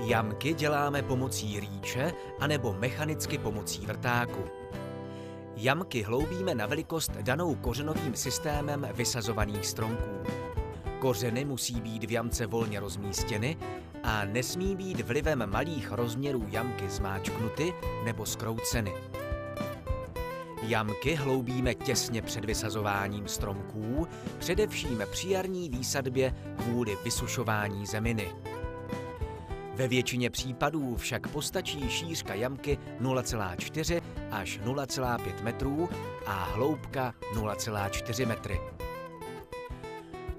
Jamky děláme pomocí rýče anebo mechanicky pomocí vrtáku. Jamky hloubíme na velikost danou kořenovým systémem vysazovaných stromků. Kořeny musí být v jamce volně rozmístěny a nesmí být vlivem malých rozměrů jamky zmáčknuty nebo zkrouceny. Jamky hloubíme těsně před vysazováním stromků, především při jarní výsadbě kvůli vysušování zeminy. Ve většině případů však postačí šířka jamky 0,4 až 0,5 metrů a hloubka 0,4 metry.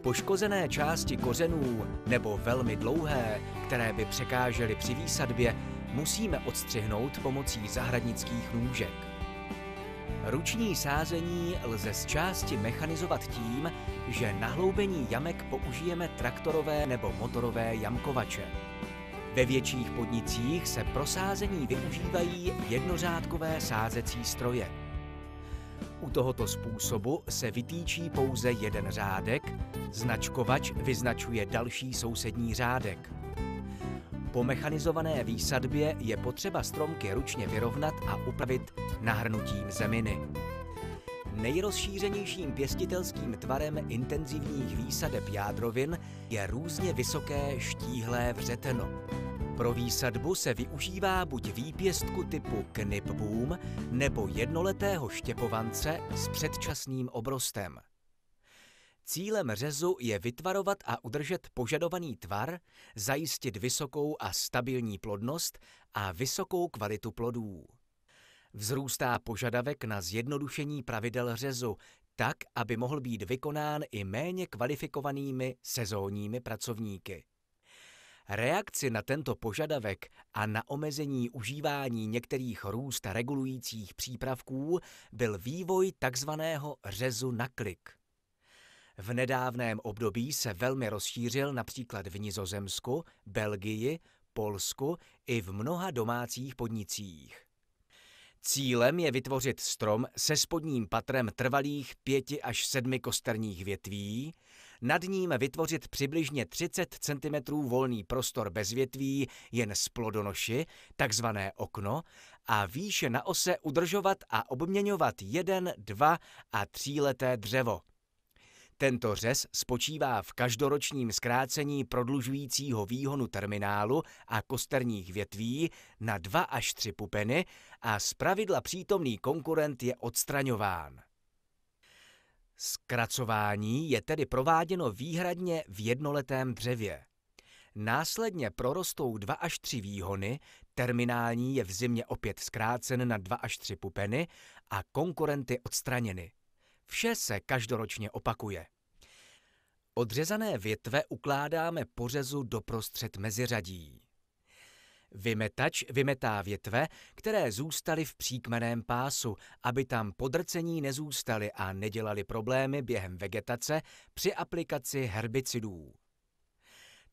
Poškozené části kořenů nebo velmi dlouhé, které by překážely při výsadbě, musíme odstřihnout pomocí zahradnických nůžek. Ruční sázení lze z části mechanizovat tím, že na hloubení jamek použijeme traktorové nebo motorové jamkovače. Ve větších podnicích se pro sázení využívají jednořádkové sázecí stroje. U tohoto způsobu se vytýčí pouze jeden řádek, značkovač vyznačuje další sousední řádek. Po mechanizované výsadbě je potřeba stromky ručně vyrovnat a upravit nahrnutím zeminy. Nejrozšířenějším pěstitelským tvarem intenzivních výsadeb jádrovin je různě vysoké štíhlé vřeteno. Pro výsadbu se využívá buď výpěstku typu knipboom nebo jednoletého štěpovance s předčasným obrostem. Cílem řezu je vytvarovat a udržet požadovaný tvar, zajistit vysokou a stabilní plodnost a vysokou kvalitu plodů. Vzrůstá požadavek na zjednodušení pravidel řezu tak, aby mohl být vykonán i méně kvalifikovanými sezónními pracovníky. Reakci na tento požadavek a na omezení užívání některých růst regulujících přípravků byl vývoj takzvaného řezu na klik. V nedávném období se velmi rozšířil například v Nizozemsku, Belgii, Polsku i v mnoha domácích podnicích. Cílem je vytvořit strom se spodním patrem trvalých 5 až 7 kosterních větví, nad ním vytvořit přibližně 30 cm volný prostor bez větví jen z plodonoši, takzvané okno, a výše na ose udržovat a obměňovat 1, 2 a 3leté dřevo. Tento řez spočívá v každoročním zkrácení prodlužujícího výhonu terminálu a kosterních větví na 2 až 3 pupeny a zpravidla přítomný konkurent je odstraňován. Zkracování je tedy prováděno výhradně v jednoletém dřevě. Následně prorostou 2 až 3 výhony, terminální je v zimě opět zkrácen na 2 až 3 pupeny a konkurenty odstraněny. Vše se každoročně opakuje. Odřezané větve ukládáme po řezu doprostřed meziřadí. Vymetač vymetá větve, které zůstaly v příkmenném pásu, aby tam podrcení nezůstaly a nedělaly problémy během vegetace při aplikaci herbicidů.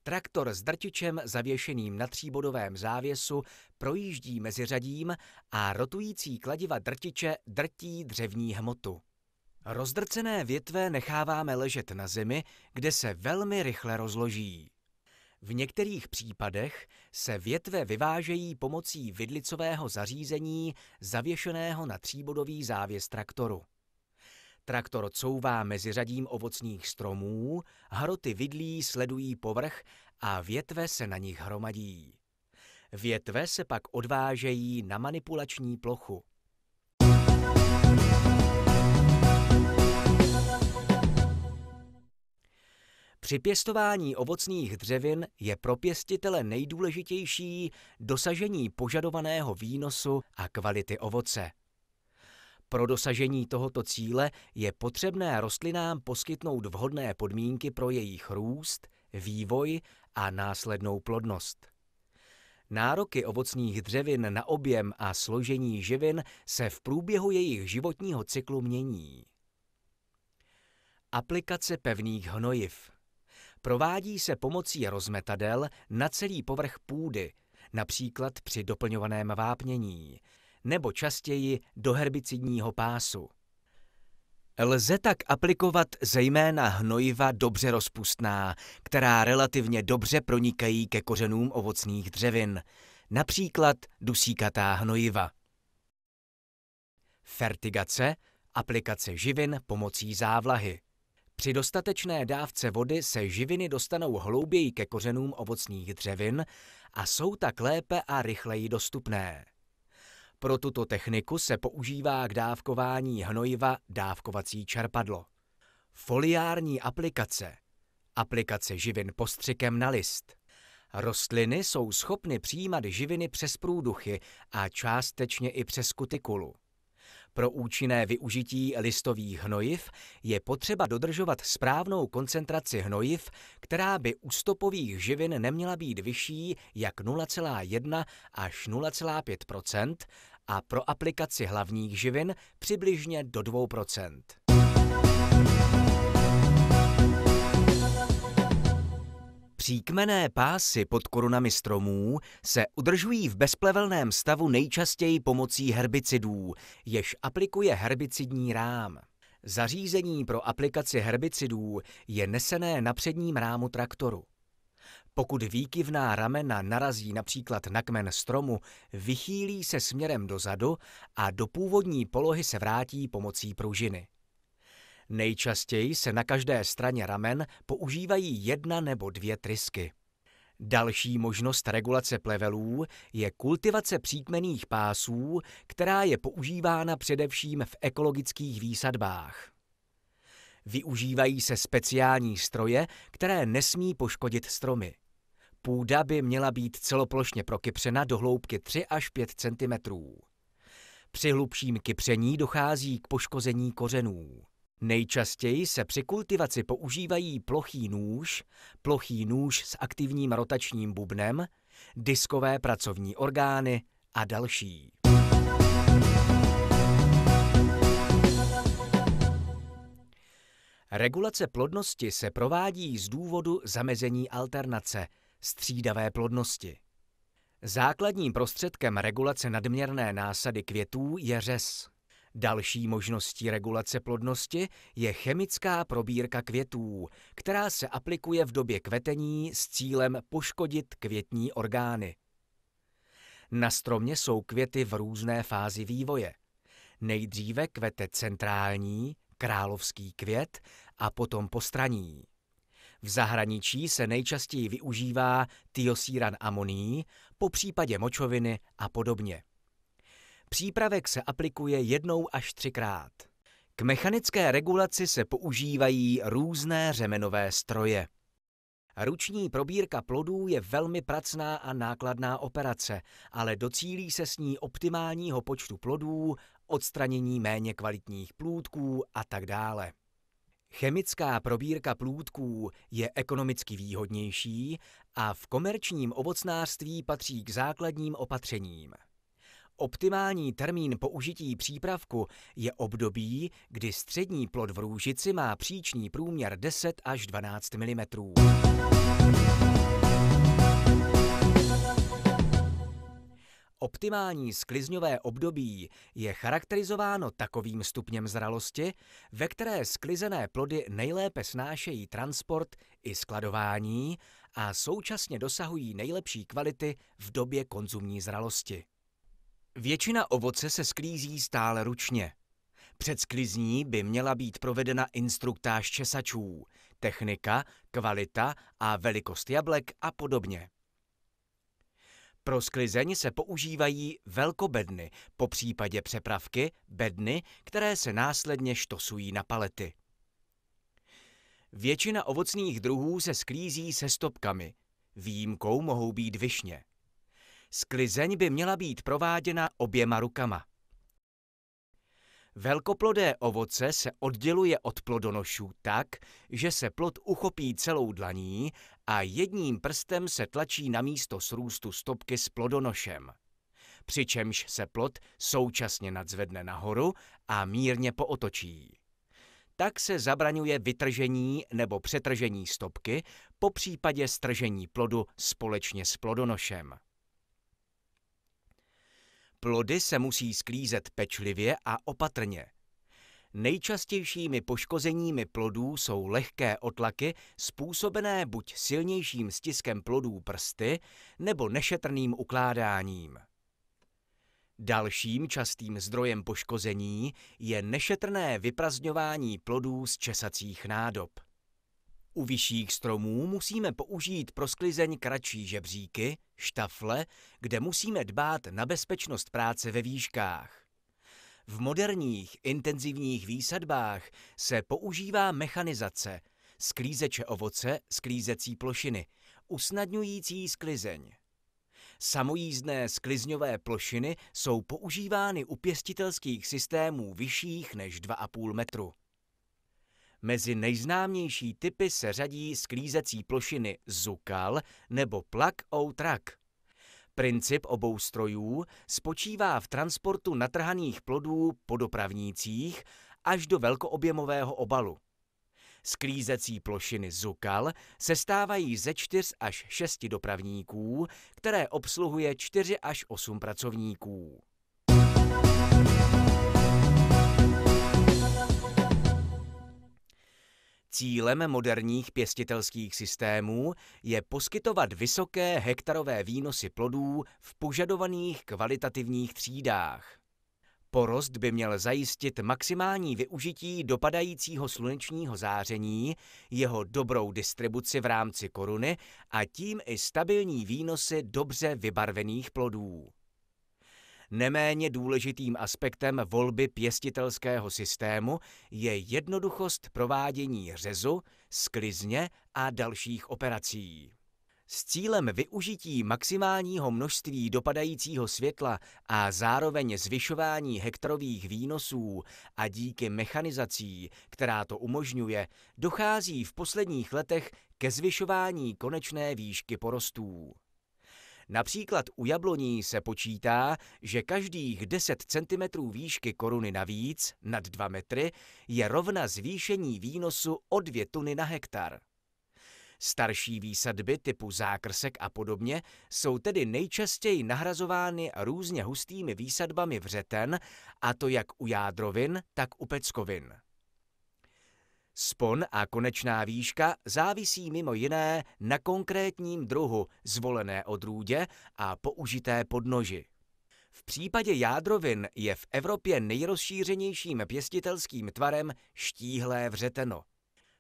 Traktor s drtičem zavěšeným na 3bodovém závěsu projíždí meziřadím a rotující kladiva drtiče drtí dřevní hmotu. Rozdrcené větve necháváme ležet na zemi, kde se velmi rychle rozloží. V některých případech se větve vyvážejí pomocí vidlicového zařízení zavěšeného na 3bodový závěs traktoru. Traktor couvá meziřadím ovocných stromů, hroty vidlí sledují povrch a větve se na nich hromadí. Větve se pak odvážejí na manipulační plochu. Při pěstování ovocných dřevin je pro pěstitele nejdůležitější dosažení požadovaného výnosu a kvality ovoce. Pro dosažení tohoto cíle je potřebné rostlinám poskytnout vhodné podmínky pro jejich růst, vývoj a následnou plodnost. Nároky ovocných dřevin na objem a složení živin se v průběhu jejich životního cyklu mění. Aplikace pevných hnojiv. Provádí se pomocí rozmetadel na celý povrch půdy, například při doplňovaném vápnění, nebo častěji do herbicidního pásu. Lze tak aplikovat zejména hnojiva dobře rozpustná, která relativně dobře pronikají ke kořenům ovocných dřevin, například dusíkatá hnojiva. Fertigace, aplikace živin pomocí závlahy. Při dostatečné dávce vody se živiny dostanou hlouběji ke kořenům ovocných dřevin a jsou tak lépe a rychleji dostupné. Pro tuto techniku se používá k dávkování hnojiva dávkovací čerpadlo. Foliární aplikace. Aplikace živin postřikem na list. Rostliny jsou schopny přijímat živiny přes průduchy a částečně i přes kutikulu. Pro účinné využití listových hnojiv je potřeba dodržovat správnou koncentraci hnojiv, která by u stopových živin neměla být vyšší jak 0,1 až 0,5 % a pro aplikaci hlavních živin přibližně do 2 %. Příkmenné pásy pod korunami stromů se udržují v bezplevelném stavu nejčastěji pomocí herbicidů, jež aplikuje herbicidní rám. Zařízení pro aplikaci herbicidů je nesené na předním rámu traktoru. Pokud výkyvná ramena narazí například na kmen stromu, vychýlí se směrem dozadu a do původní polohy se vrátí pomocí pružiny. Nejčastěji se na každé straně ramen používají 1 nebo 2 trysky. Další možnost regulace plevelů je kultivace příkmenných pásů, která je používána především v ekologických výsadbách. Využívají se speciální stroje, které nesmí poškodit stromy. Půda by měla být celoplošně prokypřena do hloubky 3 až 5 cm. Při hlubším kypření dochází k poškození kořenů. Nejčastěji se při kultivaci používají plochý nůž s aktivním rotačním bubnem, diskové pracovní orgány a další. Regulace plodnosti se provádí z důvodu zamezení alternace, střídavé plodnosti. Základním prostředkem regulace nadměrné násady květů je řez. Další možností regulace plodnosti je chemická probírka květů, která se aplikuje v době kvetení s cílem poškodit květní orgány. Na stromě jsou květy v různé fázi vývoje. Nejdříve kvete centrální, královský květ a potom postranní. V zahraničí se nejčastěji využívá thiocíran amonný, popřípadě močoviny a podobně. Přípravek se aplikuje 1 až 3krát. K mechanické regulaci se používají různé řemenové stroje. Ruční probírka plodů je velmi pracná a nákladná operace, ale docílí se s ní optimálního počtu plodů, odstranění méně kvalitních plůdků a tak dále. Chemická probírka plůdků je ekonomicky výhodnější a v komerčním ovocnářství patří k základním opatřením. Optimální termín použití přípravku je období, kdy střední plod v růžici má příčný průměr 10 až 12 mm. Optimální sklizňové období je charakterizováno takovým stupněm zralosti, ve které sklizené plody nejlépe snášejí transport i skladování a současně dosahují nejlepší kvality v době konzumní zralosti. Většina ovoce se sklízí stále ručně. Před sklizní by měla být provedena instruktáž česačů, technika, kvalita a velikost jablek a podobně. Pro sklizeň se používají velkobedny, popřípadě přepravky, bedny, které se následně štosují na palety. Většina ovocných druhů se sklízí se stopkami, výjimkou mohou být višně. Sklizeň by měla být prováděna oběma rukama. Velkoplodé ovoce se odděluje od plodonošů tak, že se plod uchopí celou dlaní a jedním prstem se tlačí na místo srůstu stopky s plodonošem. Přičemž se plod současně nadzvedne nahoru a mírně pootočí. Tak se zabraňuje vytržení nebo přetržení stopky, popřípadě stržení plodu společně s plodonošem. Plody se musí sklízet pečlivě a opatrně. Nejčastějšími poškozeními plodů jsou lehké otlaky způsobené buď silnějším stiskem plodů prsty nebo nešetrným ukládáním. Dalším častým zdrojem poškození je nešetrné vyprazdňování plodů z česacích nádob. U vyšších stromů musíme použít pro sklizeň kratší žebříky, štafle, kde musíme dbát na bezpečnost práce ve výškách. V moderních intenzivních výsadbách se používá mechanizace, sklízeče ovoce, sklízecí plošiny, usnadňující sklizeň. Samojízdné sklizňové plošiny jsou používány u pěstitelských systémů vyšších než 2,5 metru. Mezi nejznámější typy se řadí sklízecí plošiny Zukal nebo Plug-O-Truck. Princip obou strojů spočívá v transportu natrhaných plodů po dopravnících až do velkoobjemového obalu. Sklízecí plošiny Zukal sestávají ze 4 až 6 dopravníků, které obsluhuje 4 až 8 pracovníků. Cílem moderních pěstitelských systémů je poskytovat vysoké hektarové výnosy plodů v požadovaných kvalitativních třídách. Porost by měl zajistit maximální využití dopadajícího slunečního záření, jeho dobrou distribuci v rámci koruny a tím i stabilní výnosy dobře vybarvených plodů. Neméně důležitým aspektem volby pěstitelského systému je jednoduchost provádění řezu, sklizně a dalších operací. S cílem využití maximálního množství dopadajícího světla a zároveň zvyšování hektarových výnosů a díky mechanizací, která to umožňuje, dochází v posledních letech ke zvyšování konečné výšky porostů. Například u jabloní se počítá, že každých 10 cm výšky koruny navíc, nad 2 metry, je rovna zvýšení výnosu o 2 tuny na hektar. Starší výsadby typu zákrsek a podobně jsou tedy nejčastěji nahrazovány různě hustými výsadbami vřeten, a to jak u jádrovin, tak u peckovin. Spon a konečná výška závisí mimo jiné na konkrétním druhu zvolené odrůdě a použité podnoži. V případě jádrovin je v Evropě nejrozšířenějším pěstitelským tvarem štíhlé vřeteno.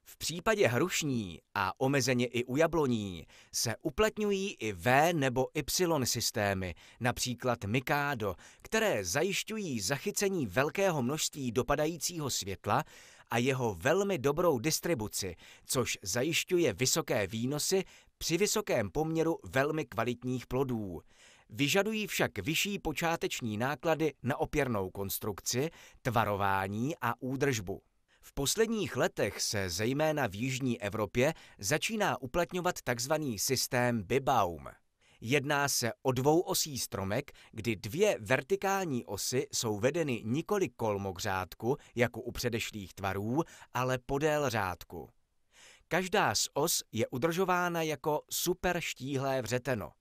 V případě hrušní a omezeně i u jabloní se uplatňují i V nebo Y systémy, například Mikado, které zajišťují zachycení velkého množství dopadajícího světla a jeho velmi dobrou distribuci, což zajišťuje vysoké výnosy při vysokém poměru velmi kvalitních plodů. Vyžadují však vyšší počáteční náklady na opěrnou konstrukci, tvarování a údržbu. V posledních letech se zejména v jižní Evropě začíná uplatňovat tzv. Systém Bibaum. Jedná se o dvouosý stromek, kdy 2 vertikální osy jsou vedeny nikoli kolmo k řádku, jako u předešlých tvarů, ale podél řádku. Každá z os je udržována jako superštíhlé vřeteno.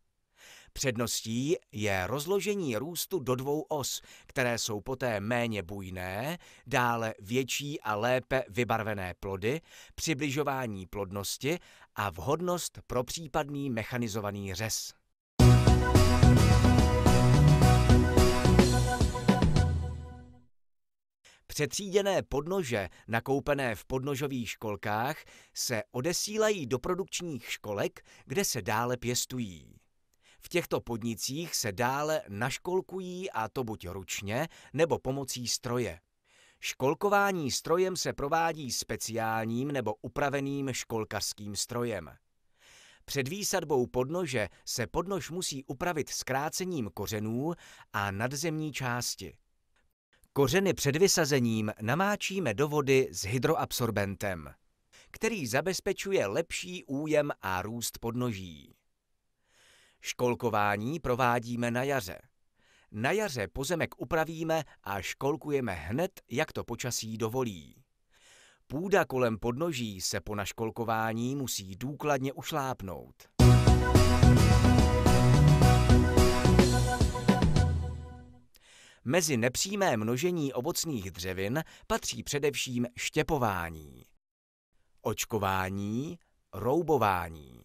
Předností je rozložení růstu do 2 os, které jsou poté méně bujné, dále větší a lépe vybarvené plody, přibližování plodnosti a vhodnost pro případný mechanizovaný řez. Přetříděné podnože, nakoupené v podnožových školkách, se odesílají do produkčních školek, kde se dále pěstují. V těchto podnicích se dále naškolkují, a to buď ručně, nebo pomocí stroje. Školkování strojem se provádí speciálním nebo upraveným školkařským strojem. Před výsadbou podnože se podnož musí upravit zkrácením kořenů a nadzemní části. Kořeny před vysazením namáčíme do vody s hydroabsorbentem, který zabezpečuje lepší újem a růst podnoží. Školkování provádíme na jaře. Na jaře pozemek upravíme a školkujeme hned, jak to počasí dovolí. Půda kolem podnoží se po naškolkování musí důkladně ušlápnout. Mezi nepřímé množení ovocných dřevin patří především štěpování, očkování, roubování.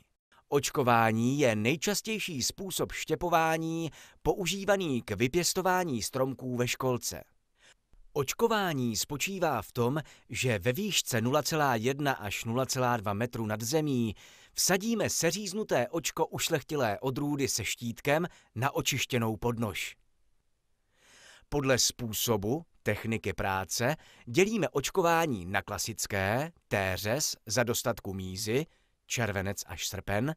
Očkování je nejčastější způsob štěpování používaný k vypěstování stromků ve školce. Očkování spočívá v tom, že ve výšce 0,1 až 0,2 metru nad zemí vsadíme seříznuté očko ušlechtilé odrůdy se štítkem na očištěnou podnož. Podle způsobu, techniky práce dělíme očkování na klasické, téřez za dostatku mízy, červenec až srpen,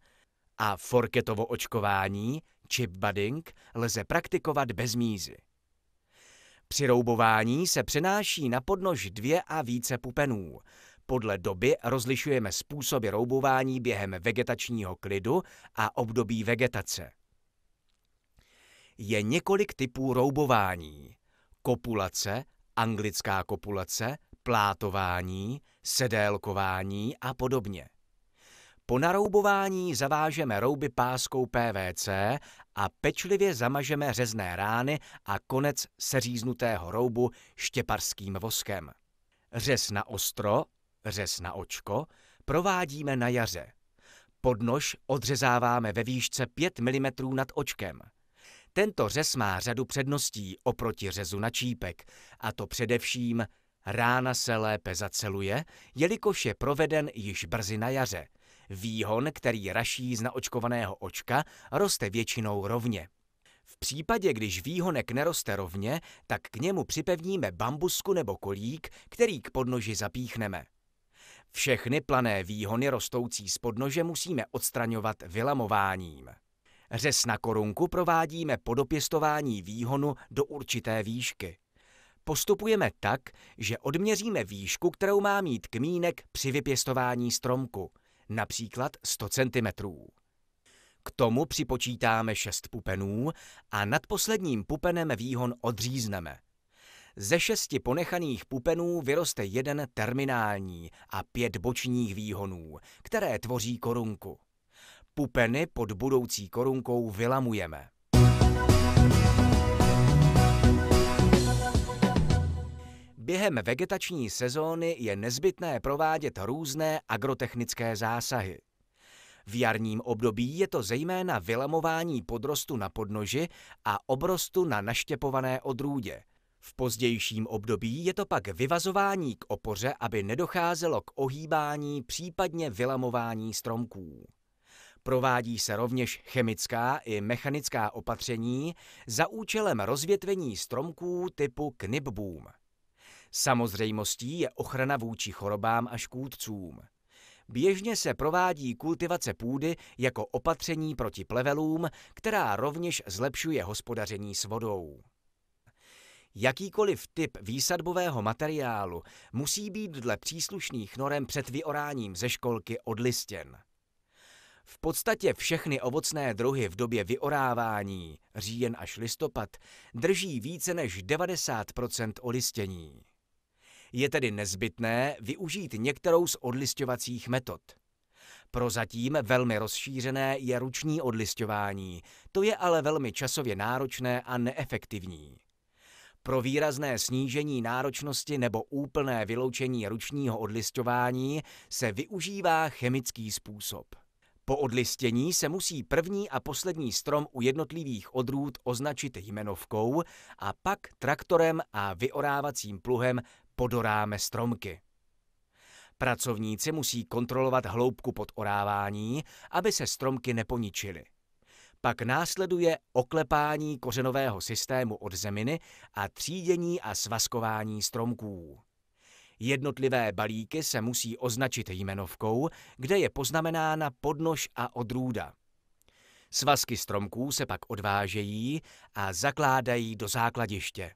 a forketovo očkování, chip budding, lze praktikovat bez mízy. Při roubování se přenáší na podnož 2 a více pupenů. Podle doby rozlišujeme způsoby roubování během vegetačního klidu a období vegetace. Je několik typů roubování. Kopulace, anglická kopulace, plátování, sedélkování a podobně. Po naroubování zavážeme rouby páskou PVC a pečlivě zamažeme řezné rány a konec seříznutého roubu štěparským voskem. Řez na ostro, řez na očko provádíme na jaře. Podnož odřezáváme ve výšce 5 mm nad očkem. Tento řez má řadu předností oproti řezu na čípek, a to především rána se lépe zaceluje, jelikož je proveden již brzy na jaře. Výhon, který raší z naočkovaného očka, roste většinou rovně. V případě, když výhonek neroste rovně, tak k němu připevníme bambusku nebo kolík, který k podnoži zapíchneme. Všechny plané výhony rostoucí z podnože musíme odstraňovat vylamováním. Řez na korunku provádíme po dopěstování výhonu do určité výšky. Postupujeme tak, že odměříme výšku, kterou má mít kmínek při vypěstování stromku, například 100 cm. K tomu připočítáme 6 pupenů a nad posledním pupenem výhon odřízneme. Ze 6 ponechaných pupenů vyroste 1 terminální a 5 bočních výhonů, které tvoří korunku. Pupeny pod budoucí korunkou vylamujeme. Během vegetační sezóny je nezbytné provádět různé agrotechnické zásahy. V jarním období je to zejména vylamování podrostu na podnoži a obrostu na naštěpované odrůdě. V pozdějším období je to pak vyvazování k opoře, aby nedocházelo k ohýbání, případně vylamování stromků. Provádí se rovněž chemická i mechanická opatření za účelem rozvětvení stromků typu knipboom. Samozřejmostí je ochrana vůči chorobám a škůdcům. Běžně se provádí kultivace půdy jako opatření proti plevelům, která rovněž zlepšuje hospodaření s vodou. Jakýkoliv typ výsadbového materiálu musí být dle příslušných norem před vyoráním ze školky odlistěn. V podstatě všechny ovocné druhy v době vyorávání, říjen až listopad, drží více než 90% olistění. Je tedy nezbytné využít některou z odlisťovacích metod. Prozatím velmi rozšířené je ruční odlisťování, to je ale velmi časově náročné a neefektivní. Pro výrazné snížení náročnosti nebo úplné vyloučení ručního odlisťování se využívá chemický způsob. Po odlistění se musí první a poslední strom u jednotlivých odrůd označit jmenovkou a pak traktorem a vyorávacím pluhem podoráme stromky. Pracovníci musí kontrolovat hloubku podorávání, aby se stromky neponičily. Pak následuje oklepání kořenového systému od zeminy a třídění a svazkování stromků. Jednotlivé balíky se musí označit jmenovkou, kde je poznamenána podnož a odrůda. Svazky stromků se pak odvážejí a zakládají do základiště.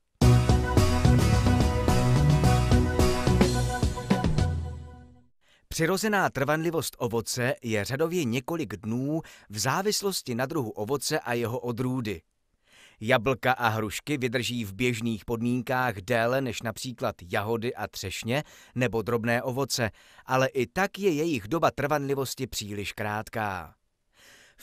Přirozená trvanlivost ovoce je řadově několik dnů v závislosti na druhu ovoce a jeho odrůdy. Jablka a hrušky vydrží v běžných podmínkách déle než například jahody a třešně nebo drobné ovoce, ale i tak je jejich doba trvanlivosti příliš krátká.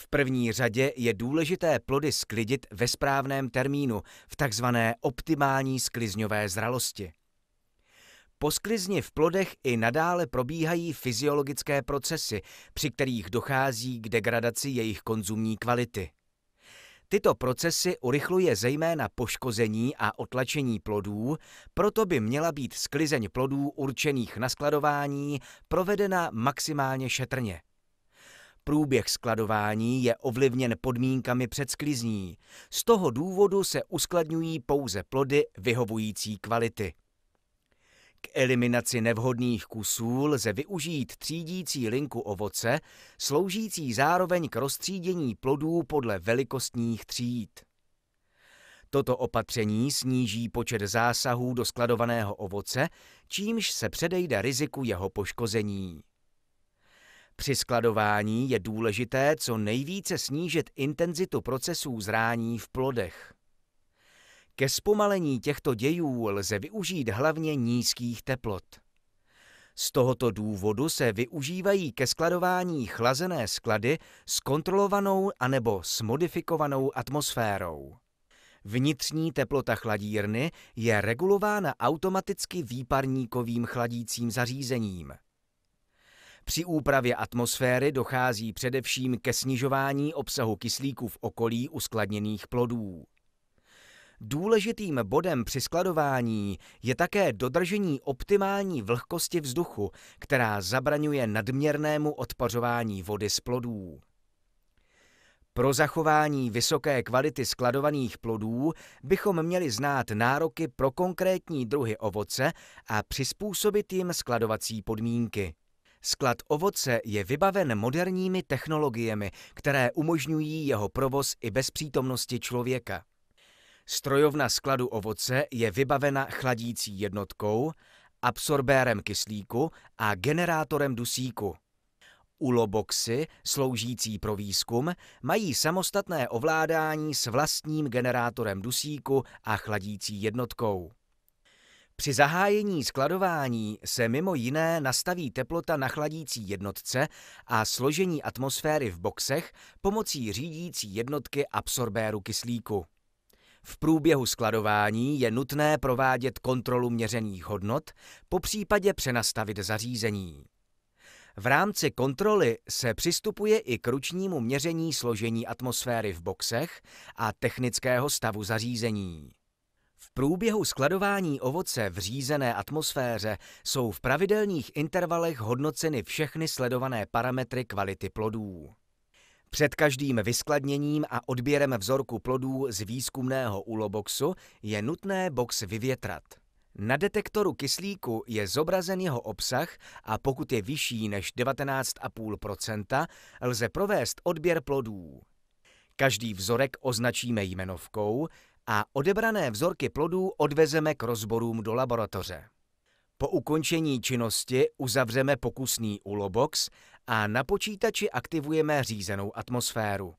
V první řadě je důležité plody sklidit ve správném termínu, v takzvané optimální sklizňové zralosti. Po sklizni v plodech i nadále probíhají fyziologické procesy, při kterých dochází k degradaci jejich konzumní kvality. Tyto procesy urychluje zejména poškození a otlačení plodů, proto by měla být sklizeň plodů určených na skladování provedena maximálně šetrně. Průběh skladování je ovlivněn podmínkami před sklizní, z toho důvodu se uskladňují pouze plody vyhovující kvality. K eliminaci nevhodných kusů lze využít třídící linku ovoce, sloužící zároveň k roztřídění plodů podle velikostních tříd. Toto opatření sníží počet zásahů do skladovaného ovoce, čímž se předejde riziku jeho poškození. Při skladování je důležité co nejvíce snížit intenzitu procesů zrání v plodech. Ke zpomalení těchto dějů lze využít hlavně nízkých teplot. Z tohoto důvodu se využívají ke skladování chlazené sklady s kontrolovanou anebo s modifikovanou atmosférou. Vnitřní teplota chladírny je regulována automaticky výparníkovým chladícím zařízením. Při úpravě atmosféry dochází především ke snižování obsahu kyslíku v okolí uskladněných plodů. Důležitým bodem při skladování je také dodržení optimální vlhkosti vzduchu, která zabraňuje nadměrnému odpařování vody z plodů. Pro zachování vysoké kvality skladovaných plodů bychom měli znát nároky pro konkrétní druhy ovoce a přizpůsobit jim skladovací podmínky. Sklad ovoce je vybaven moderními technologiemi, které umožňují jeho provoz i bez přítomnosti člověka. Strojovna skladu ovoce je vybavena chladící jednotkou, absorbérem kyslíku a generátorem dusíku. Uloboxy, sloužící pro výzkum, mají samostatné ovládání s vlastním generátorem dusíku a chladící jednotkou. Při zahájení skladování se mimo jiné nastaví teplota na chladící jednotce a složení atmosféry v boxech pomocí řídící jednotky absorbéru kyslíku. V průběhu skladování je nutné provádět kontrolu měřených hodnot, popřípadě přenastavit zařízení. V rámci kontroly se přistupuje i k ručnímu měření složení atmosféry v boxech a technického stavu zařízení. V průběhu skladování ovoce v řízené atmosféře jsou v pravidelných intervalech hodnoceny všechny sledované parametry kvality plodů. Před každým vyskladněním a odběrem vzorku plodů z výzkumného uloboxu je nutné box vyvětrat. Na detektoru kyslíku je zobrazen jeho obsah a pokud je vyšší než 19,5%, lze provést odběr plodů. Každý vzorek označíme jmenovkou a odebrané vzorky plodů odvezeme k rozborům do laboratoře. Po ukončení činnosti uzavřeme pokusný ulobox a na počítači aktivujeme řízenou atmosféru.